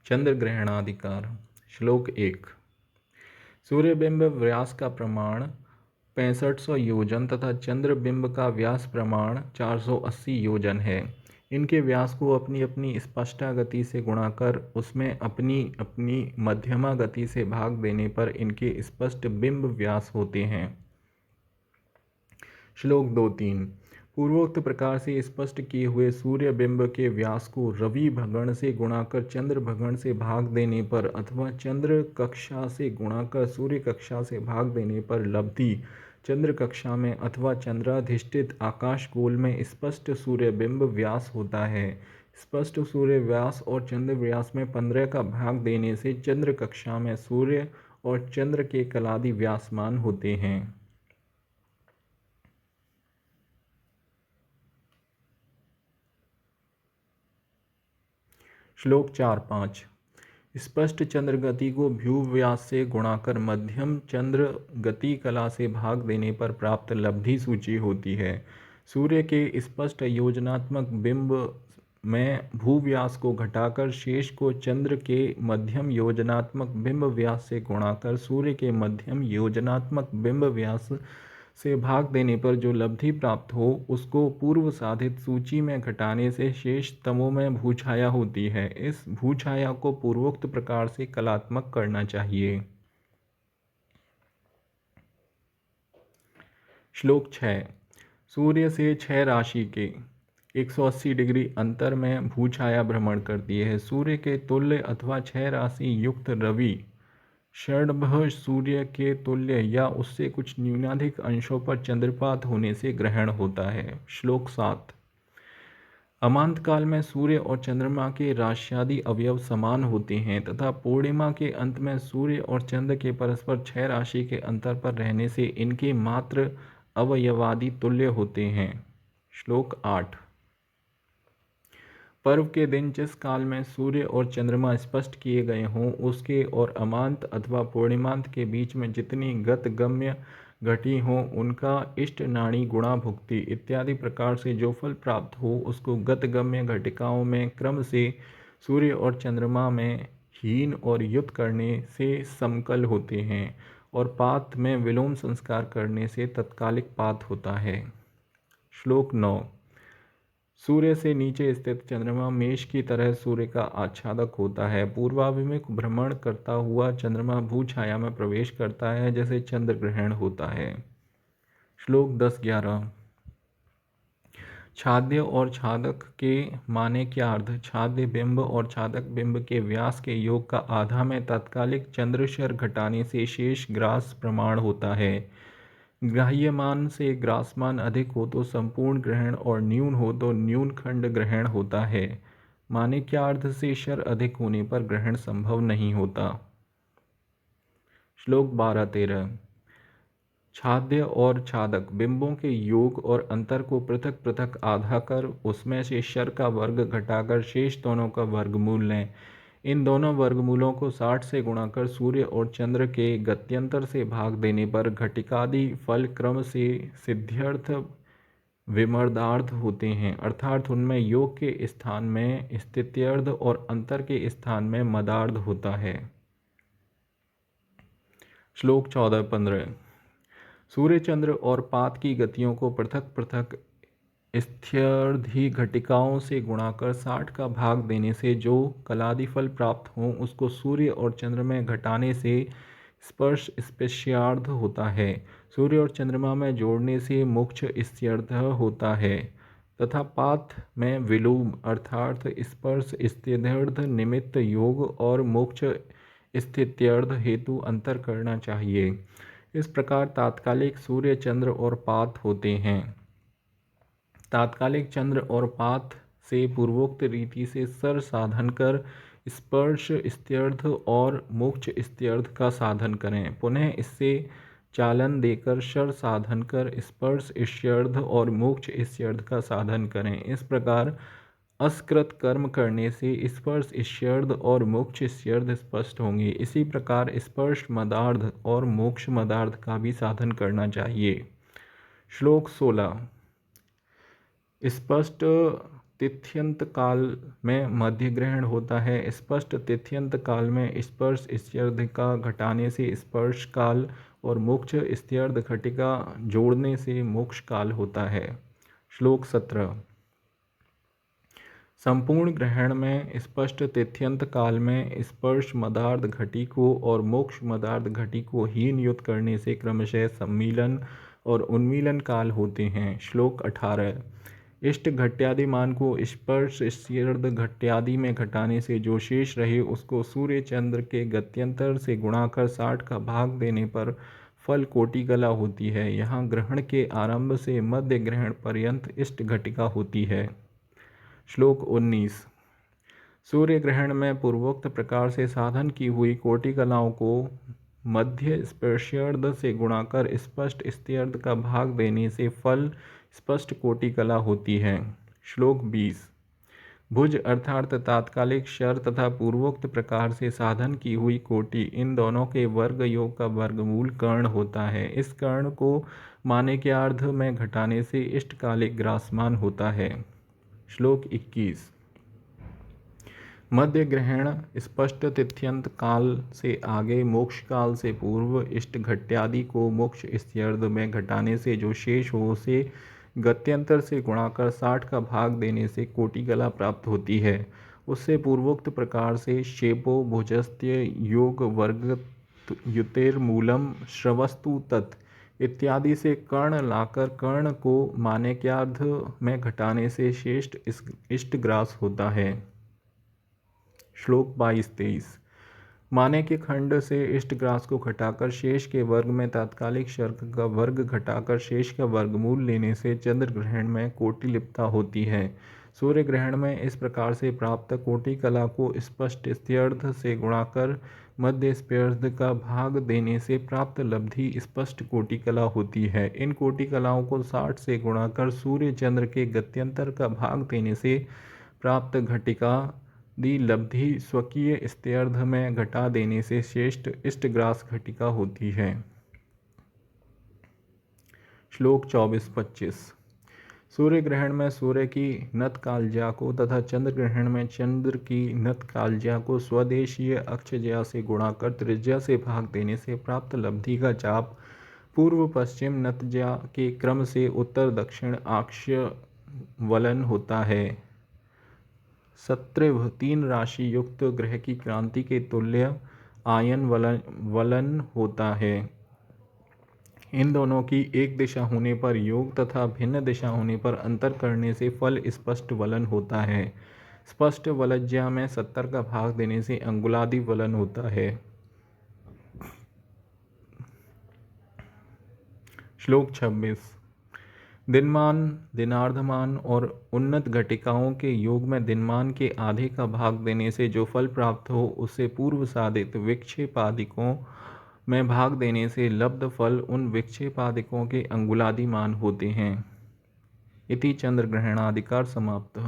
चंद्र ग्रहणाधिकार। श्लोक 1। सूर्यबिंब व्यास का प्रमाण 6500 योजन तथा चंद्रबिंब का व्यास प्रमाण 480 योजन है। इनके व्यास को अपनी अपनी स्पष्टा गति से गुणा कर उसमें अपनी अपनी मध्यमा गति से भाग देने पर इनके स्पष्ट बिंब व्यास होते हैं। श्लोक 2-3। पूर्वोक्त प्रकार से स्पष्ट किए हुए सूर्य बिंब के व्यास को रवि भगण से गुणा कर चंद्र भगण से भाग देने पर अथवा चंद्र कक्षा से गुणा कर सूर्य कक्षा से भाग देने पर लब्धि चंद्र कक्षा में अथवा चंद्राधिष्ठित आकाश गोल में स्पष्ट सूर्य बिंब व्यास होता है। स्पष्ट सूर्य व्यास और चंद्र व्यास में 15 का भाग देने से चंद्र कक्षा में सूर्य और चंद्र के कलादि व्यासमान होते हैं। श्लोक 4-5। स्पष्ट चंद्र गति को भ्यूह व्यास से गुणा कर मध्यम चंद्र गति कला से भाग देने पर प्राप्त लब्धि सूची होती है। सूर्य के स्पष्ट योजनात्मक बिंब में भूव्यास को घटाकर शेष को चंद्र के मध्यम योजनात्मक बिंब व्यास से गुणा कर सूर्य के मध्यम योजनात्मक बिंब व्यास से भाग देने पर जो लब्धि प्राप्त हो उसको पूर्व साधित सूची में घटाने से शेष तमों में भूछाया होती है। इस भूछाया को पूर्वोक्त प्रकार से कलात्मक करना चाहिए। श्लोक 6। सूर्य से 6 राशि के 180 डिग्री अंतर में भूछाया भ्रमण करती है। सूर्य के तुल्य अथवा 6 राशि युक्त रवि षडभ सूर्य के तुल्य या उससे कुछ न्यूनाधिक अंशों पर चंद्रपात होने से ग्रहण होता है। श्लोक 7। अमांत काल में सूर्य और चंद्रमा के राश्यादि अवयव समान होते हैं तथा पूर्णिमा के अंत में सूर्य और चंद्र के परस्पर 6 राशि के अंतर पर रहने से इनके मात्र अवयवादि तुल्य होते हैं। श्लोक 8। पर्व के दिन जिस काल में सूर्य और चंद्रमा स्पष्ट किए गए हों उसके और अमांत अथवा पूर्णिमांत के बीच में जितनी गतगम्य घटी हों उनका इष्ट नाड़ी गुणा भुक्ति इत्यादि प्रकार से जो फल प्राप्त हो उसको गतगम्य घटिकाओं में क्रम से सूर्य और चंद्रमा में हीन और युक्त करने से समकल होते हैं और पात में विलोम संस्कार करने से तत्कालिक पात होता है। श्लोक 9। सूर्य से नीचे स्थित चंद्रमा मेष की तरह सूर्य का आच्छादक होता है। पूर्वाभिमुख भ्रमण करता हुआ चंद्रमा भूछाया में प्रवेश करता है जैसे चंद्र ग्रहण होता है। श्लोक 10-11। छाद्य और छादक के माने क्या अर्थ। छाद्य बिंब और छादक बिंब के व्यास के योग का आधा में तात्कालिक चंद्रशर घटाने से शेष ग्रास प्रमाण होता है। ग्राह्यमान से ग्रासमान अधिक हो तो संपूर्ण ग्रहण और न्यून हो तो न्यून खंड ग्रहण होता है। माने क्या अर्थ से शर अधिक होने पर ग्रहण संभव नहीं होता। श्लोक 12-13। छाद्य और छादक बिंबों के योग और अंतर को पृथक पृथक आधा कर उसमें से शर का वर्ग घटाकर शेष दोनों का वर्गमूल लें। इन दोनों वर्गमूलों को 60 से गुणा कर सूर्य और चंद्र के गत्यंतर से भाग देने पर घटिकादि फल क्रम से सिद्ध्यर्थ विमर्दार्थ होते हैं अर्थात उनमें योग के स्थान में स्थित्यर्थ और अंतर के स्थान में मदार्थ होता है। श्लोक 14-15। सूर्य चंद्र और पात की गतियों को पृथक पृथक स्थित्यर्धी घटिकाओं से गुणा कर 60 का भाग देने से जो कलादि फल प्राप्त हों उसको सूर्य और चंद्र में घटाने से स्पर्श स्पेश्यार्ध होता है। सूर्य और चंद्रमा में जोड़ने से मोक्ष स्त्यर्थ होता है तथा पात में विलोम अर्थात स्पर्श स्थित्यर्थ निमित्त योग और मोक्ष स्थित्यर्थ हेतु अंतर करना चाहिए। इस प्रकार तात्कालिक सूर्य चंद्र और पात होते हैं। तात्कालिक चंद्र और पात से पूर्वोक्त रीति से सर साधन कर स्पर्श स्त्यर्थ और मोक्ष स्त्यर्थ का साधन करें। पुनः इससे चालन देकर शर साधन कर स्पर्श स्त्यर्थ और मोक्ष स्त्यर्थ का साधन करें। इस प्रकार असकृत कर्म करने से स्पर्श स्त्यर्थ और मोक्ष स्त्यर्थ स्पष्ट होंगे। इसी प्रकार स्पर्श मदार्थ और मोक्ष मदार्थ का भी साधन करना चाहिए। श्लोक 16। स्पष्ट तिथ्यंत काल में मध्य ग्रहण होता है। स्पष्ट तिथ्यंत काल में स्पर्श स्त्र्यर्धिका घटाने से स्पर्श काल और मोक्ष स्त्र्यर्ध घटिका जोड़ने से मोक्ष काल होता है। श्लोक 17। संपूर्ण ग्रहण में स्पष्ट तिथ्यंत काल में स्पर्श मदार्ध घटी को और मोक्ष मदार्ध घटी को हीन युत करने से क्रमशः सम्मीलन और उन्मीलन काल होते हैं। श्लोक 18। इष्ट घट्यादि मान को स्पर्श स्त्र्यर्ध घट्यादि में घटाने से जो शेष रहे उसको सूर्य चंद्र के गत्यंतर से गुणा कर 60 का भाग देने पर फल कोटि कला होती है। यहाँ ग्रहण के आरंभ से मध्य ग्रहण पर्यंत इष्ट घटिका होती है। श्लोक 19। सूर्य ग्रहण में पूर्वोक्त प्रकार से साधन की हुई कोटि कलाओं को मध्य स्पर्शार्ध से गुणा कर स्पष्ट स्त्र्यर्ध का भाग देने से फल स्पष्ट कोटि कला होती है। श्लोक 20। भुज अर्थात तात्कालिक शर तथा पूर्वोक्त प्रकार से साधन की हुई कोटि, इन दोनों के वर्ग योग का वर्गमूल कर्ण होता है। इस कर्ण को माने के अर्ध में घटाने से इष्टकालिक ग्रासमान होता है। श्लोक 21। मध्य ग्रहण स्पष्ट तिथ्यंत काल से आगे मोक्ष काल से पूर्व इष्ट घट्यादि को मोक्ष स्त्र्यर्ध में घटाने से जो शेष हो उसे गत्यंतर से गुणा कर 60 का भाग देने से कोटि कला प्राप्त होती है। उससे पूर्वोक्त प्रकार से शेपो भुजस्त्य योग वर्ग युतेर्मूलम श्रवस्तु तत् इत्यादि से कर्ण लाकर कर्ण को मानेक्यार्ध में घटाने से श्रेष्ठ इष्टग्रास होता है। श्लोक 22-23। माने के खंड से इष्टग्रास को घटाकर शेष के वर्ग में तात्कालिक शर्क का वर्ग घटाकर शेष का वर्गमूल लेने से चंद्र ग्रहण में कोटि लिप्ता होती है। सूर्य ग्रहण में इस प्रकार से प्राप्त कोटि कला को स्पष्ट स्त्र्यर्ध से गुणा कर मध्य स्पर्ध का भाग देने से प्राप्त लब्धि स्पष्ट कोटि कला होती है। इन कोटि कलाओं को 60 से गुणा कर सूर्य चंद्र के गत्यंतर का भाग देने से प्राप्त घटिका दी लब्धि स्वकीय स्त्र्यर्ध में घटा देने से श्रेष्ठ इष्टग्रास घटिका होती है। श्लोक 24-25। सूर्य ग्रहण में सूर्य की नत कालज्या को तथा चंद्र ग्रहण में चंद्र की नत कालज्या को स्वदेशीय अक्षज्या से गुणा कर त्रिज्या से भाग देने से प्राप्त लब्धि का चाप पूर्व पश्चिम नतज्या के क्रम से उत्तर दक्षिण आक्ष्य वलन होता है। सत्रिव 3 राशि युक्त ग्रह की क्रांति के तुल्य आयन वलन होता है। इन दोनों की एक दिशा होने पर योग तथा भिन्न दिशा होने पर अंतर करने से फल स्पष्ट वलन होता है। स्पष्ट वलज्या में 70 का भाग देने से अंगुलादि वलन होता है। श्लोक 26। दिनमान दिनार्धमान और उन्नत घटिकाओं के योग में दिनमान के आधे का भाग देने से जो फल प्राप्त हो उससे पूर्व साधित विक्षेपादिकों में भाग देने से लब्ध फल उन विक्षेपादिकों के अंगुलादि मान होते हैं। इति चंद्र ग्रहणाधिकार समाप्त।